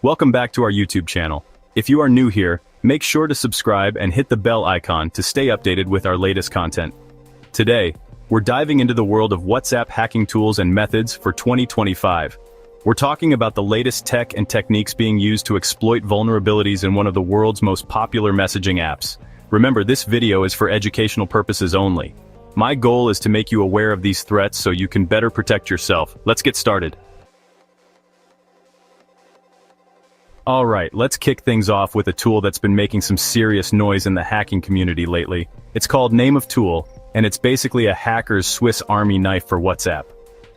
Welcome back to our YouTube channel. If you are new here, make sure to subscribe and hit the bell icon to stay updated with our latest content. Today, we're diving into the world of WhatsApp hacking tools and methods for 2025. We're talking about the latest tech and techniques being used to exploit vulnerabilities in one of the world's most popular messaging apps. Remember, this video is for educational purposes only. My goal is to make you aware of these threats so you can better protect yourself. Let's get started. Alright, let's kick things off with a tool that's been making some serious noise in the hacking community lately. It's called Name of Tool, and it's basically a hacker's Swiss Army knife for WhatsApp.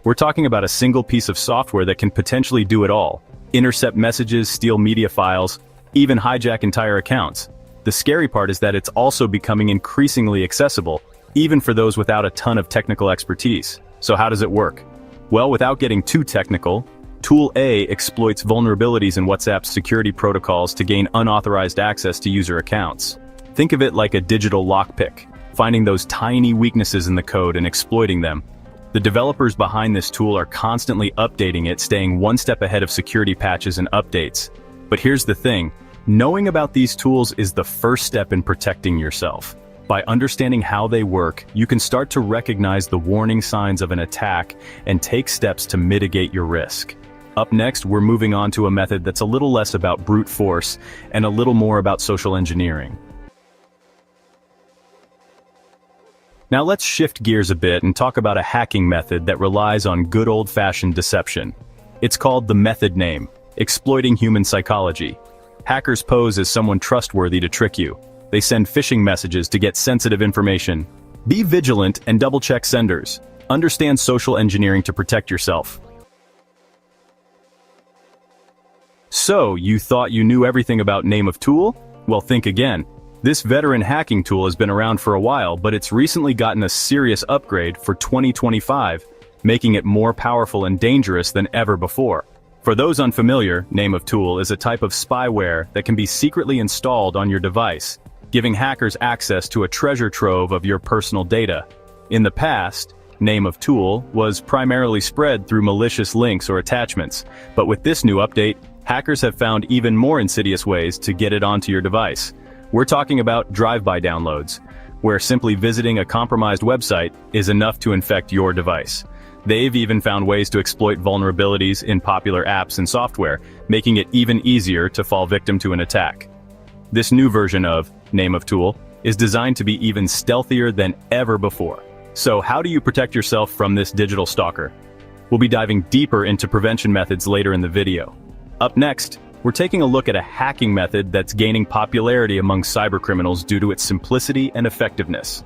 We're talking about a single piece of software that can potentially do it all. Intercept messages, steal media files, even hijack entire accounts. The scary part is that it's also becoming increasingly accessible, even for those without a ton of technical expertise. So how does it work? Well, without getting too technical, Tool A exploits vulnerabilities in WhatsApp's security protocols to gain unauthorized access to user accounts. Think of it like a digital lockpick, finding those tiny weaknesses in the code and exploiting them. The developers behind this tool are constantly updating it, staying one step ahead of security patches and updates. But here's the thing, knowing about these tools is the first step in protecting yourself. By understanding how they work, you can start to recognize the warning signs of an attack and take steps to mitigate your risk. Up next, we're moving on to a method that's a little less about brute force and a little more about social engineering. Now let's shift gears a bit and talk about a hacking method that relies on good old-fashioned deception. It's called the method name, exploiting human psychology. Hackers pose as someone trustworthy to trick you. They send phishing messages to get sensitive information. Be vigilant and double-check senders. Understand social engineering to protect yourself. So, you thought you knew everything about Name of Tool? Well, think again. This veteran hacking tool has been around for a while, but it's recently gotten a serious upgrade for 2025, making it more powerful and dangerous than ever before. For those unfamiliar, Name of Tool is a type of spyware that can be secretly installed on your device, giving hackers access to a treasure trove of your personal data. In the past, Name of Tool was primarily spread through malicious links or attachments, but with this new update, hackers have found even more insidious ways to get it onto your device. We're talking about drive-by downloads, where simply visiting a compromised website is enough to infect your device. They've even found ways to exploit vulnerabilities in popular apps and software, making it even easier to fall victim to an attack. This new version of Name of Tool is designed to be even stealthier than ever before. So how do you protect yourself from this digital stalker? We'll be diving deeper into prevention methods later in the video. Up next, we're taking a look at a hacking method that's gaining popularity among cybercriminals due to its simplicity and effectiveness.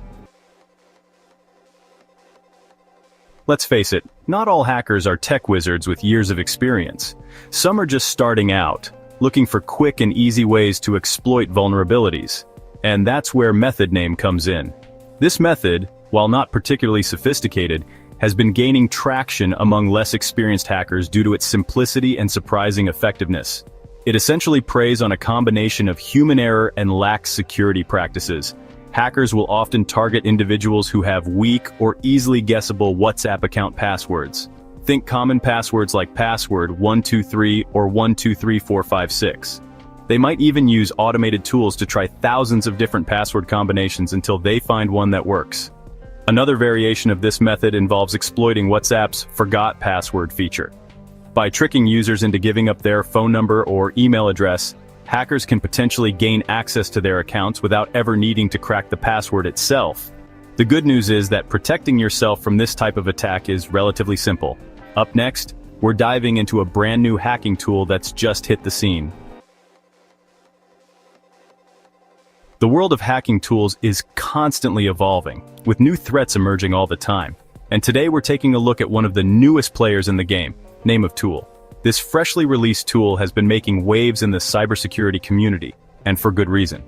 Let's face it, not all hackers are tech wizards with years of experience. Some are just starting out, looking for quick and easy ways to exploit vulnerabilities. And that's where method name comes in. This method, while not particularly sophisticated, has been gaining traction among less experienced hackers due to its simplicity and surprising effectiveness. It essentially preys on a combination of human error and lax security practices. Hackers will often target individuals who have weak or easily guessable WhatsApp account passwords. Think common passwords like password 123 or 123456. They might even use automated tools to try thousands of different password combinations until they find one that works. Another variation of this method involves exploiting WhatsApp's forgot password feature. By tricking users into giving up their phone number or email address, hackers can potentially gain access to their accounts without ever needing to crack the password itself. The good news is that protecting yourself from this type of attack is relatively simple. Up next, we're diving into a brand new hacking tool that's just hit the scene. The world of hacking tools is constantly evolving, with new threats emerging all the time. And today we're taking a look at one of the newest players in the game, Name of Tool. This freshly released tool has been making waves in the cybersecurity community, and for good reason.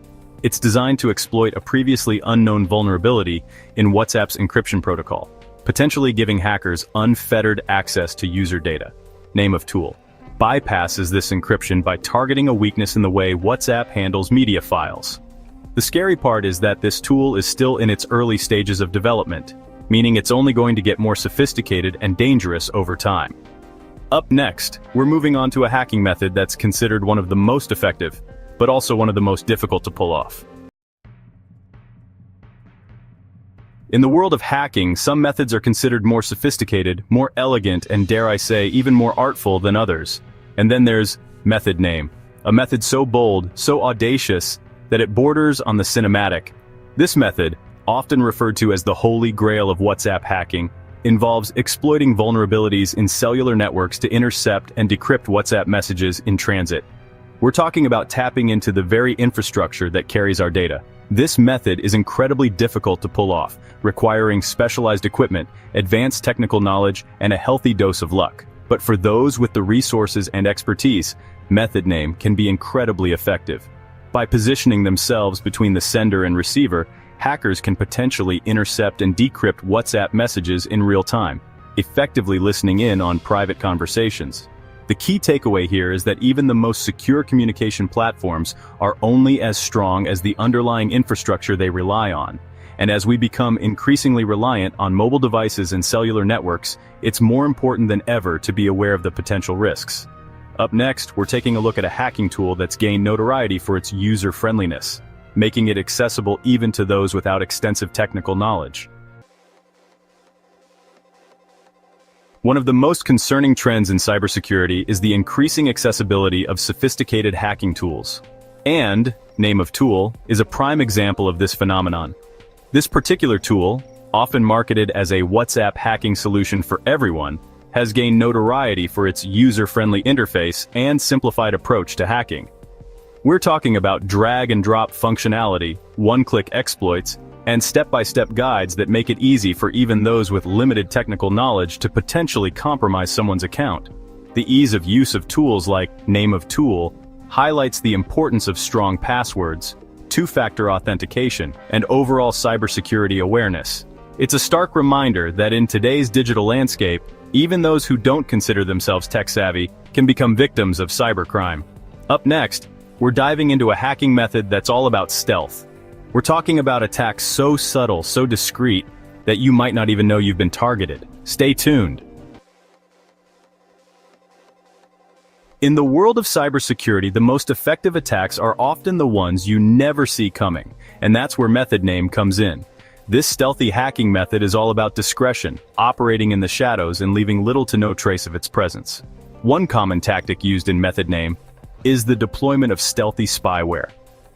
It's designed to exploit a previously unknown vulnerability in WhatsApp's encryption protocol, potentially giving hackers unfettered access to user data. Name of Tool bypasses this encryption by targeting a weakness in the way WhatsApp handles media files. The scary part is that this tool is still in its early stages of development, meaning it's only going to get more sophisticated and dangerous over time. Up next, we're moving on to a hacking method that's considered one of the most effective, but also one of the most difficult to pull off. In the world of hacking, some methods are considered more sophisticated, more elegant, and dare I say, even more artful than others. And then there's method name, a method so bold, so audacious, that it borders on the cinematic. This method, often referred to as the holy grail of WhatsApp hacking, involves exploiting vulnerabilities in cellular networks to intercept and decrypt WhatsApp messages in transit. We're talking about tapping into the very infrastructure that carries our data. This method is incredibly difficult to pull off, requiring specialized equipment, advanced technical knowledge, and a healthy dose of luck. But for those with the resources and expertise, method name can be incredibly effective. By positioning themselves between the sender and receiver, hackers can potentially intercept and decrypt WhatsApp messages in real time, effectively listening in on private conversations. The key takeaway here is that even the most secure communication platforms are only as strong as the underlying infrastructure they rely on. And as we become increasingly reliant on mobile devices and cellular networks, it's more important than ever to be aware of the potential risks. Up next, we're taking a look at a hacking tool that's gained notoriety for its user-friendliness, making it accessible even to those without extensive technical knowledge. One of the most concerning trends in cybersecurity is the increasing accessibility of sophisticated hacking tools. And, name of tool, is a prime example of this phenomenon. This particular tool, often marketed as a WhatsApp hacking solution for everyone, has gained notoriety for its user-friendly interface and simplified approach to hacking. We're talking about drag-and-drop functionality, one-click exploits, and step-by-step guides that make it easy for even those with limited technical knowledge to potentially compromise someone's account. The ease of use of tools like name of tool highlights the importance of strong passwords, two-factor authentication, and overall cybersecurity awareness. It's a stark reminder that in today's digital landscape, even those who don't consider themselves tech-savvy can become victims of cybercrime. Up next, we're diving into a hacking method that's all about stealth. We're talking about attacks so subtle, so discreet, that you might not even know you've been targeted. Stay tuned. In the world of cybersecurity, the most effective attacks are often the ones you never see coming, and that's where method name comes in. This stealthy hacking method is all about discretion, operating in the shadows and leaving little to no trace of its presence. One common tactic used in method name is the deployment of stealthy spyware.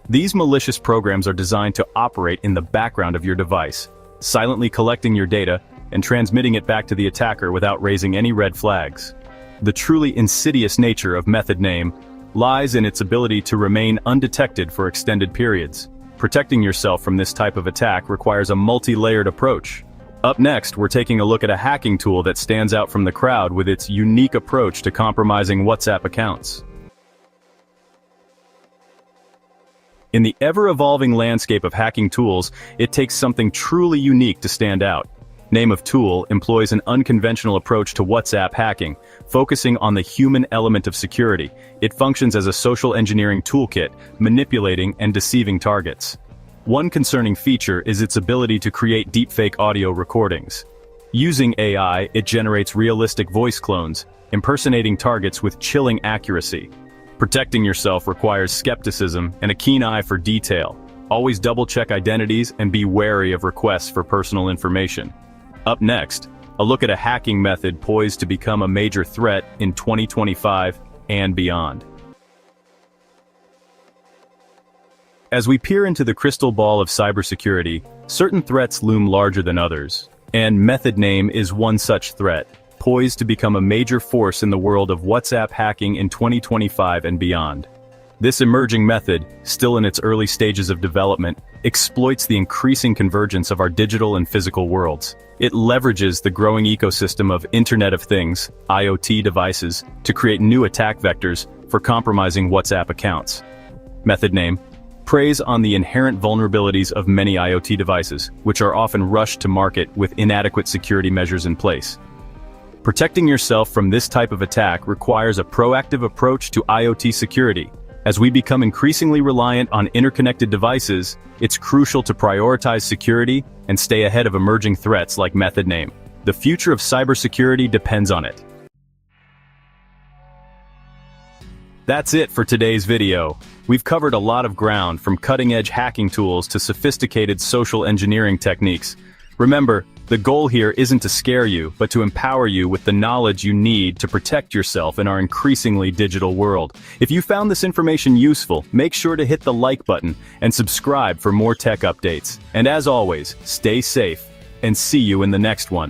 These malicious programs are designed to operate in the background of your device, silently collecting your data and transmitting it back to the attacker without raising any red flags. The truly insidious nature of method name lies in its ability to remain undetected for extended periods. Protecting yourself from this type of attack requires a multi-layered approach. Up next, we're taking a look at a hacking tool that stands out from the crowd with its unique approach to compromising WhatsApp accounts. In the ever-evolving landscape of hacking tools, it takes something truly unique to stand out. Name of tool employs an unconventional approach to WhatsApp hacking, focusing on the human element of security. It functions as a social engineering toolkit, manipulating and deceiving targets. One concerning feature is its ability to create deepfake audio recordings. Using AI, it generates realistic voice clones, impersonating targets with chilling accuracy. Protecting yourself requires skepticism and a keen eye for detail. Always double-check identities and be wary of requests for personal information. Up next, a look at a hacking method poised to become a major threat in 2025 and beyond. As we peer into the crystal ball of cybersecurity, certain threats loom larger than others, and method name is one such threat, poised to become a major force in the world of WhatsApp hacking in 2025 and beyond. This emerging method, still in its early stages of development, exploits the increasing convergence of our digital and physical worlds. It leverages the growing ecosystem of Internet of Things, IoT devices, to create new attack vectors for compromising WhatsApp accounts. Method name preys on the inherent vulnerabilities of many IoT devices, which are often rushed to market with inadequate security measures in place. Protecting yourself from this type of attack requires a proactive approach to IoT security. As we become increasingly reliant on interconnected devices, it's crucial to prioritize security and stay ahead of emerging threats like method name. The future of cybersecurity depends on it. That's it for today's video. We've covered a lot of ground, from cutting-edge hacking tools to sophisticated social engineering techniques. Remember, the goal here isn't to scare you, but to empower you with the knowledge you need to protect yourself in our increasingly digital world. If you found this information useful, make sure to hit the like button and subscribe for more tech updates. And as always, stay safe, and see you in the next one.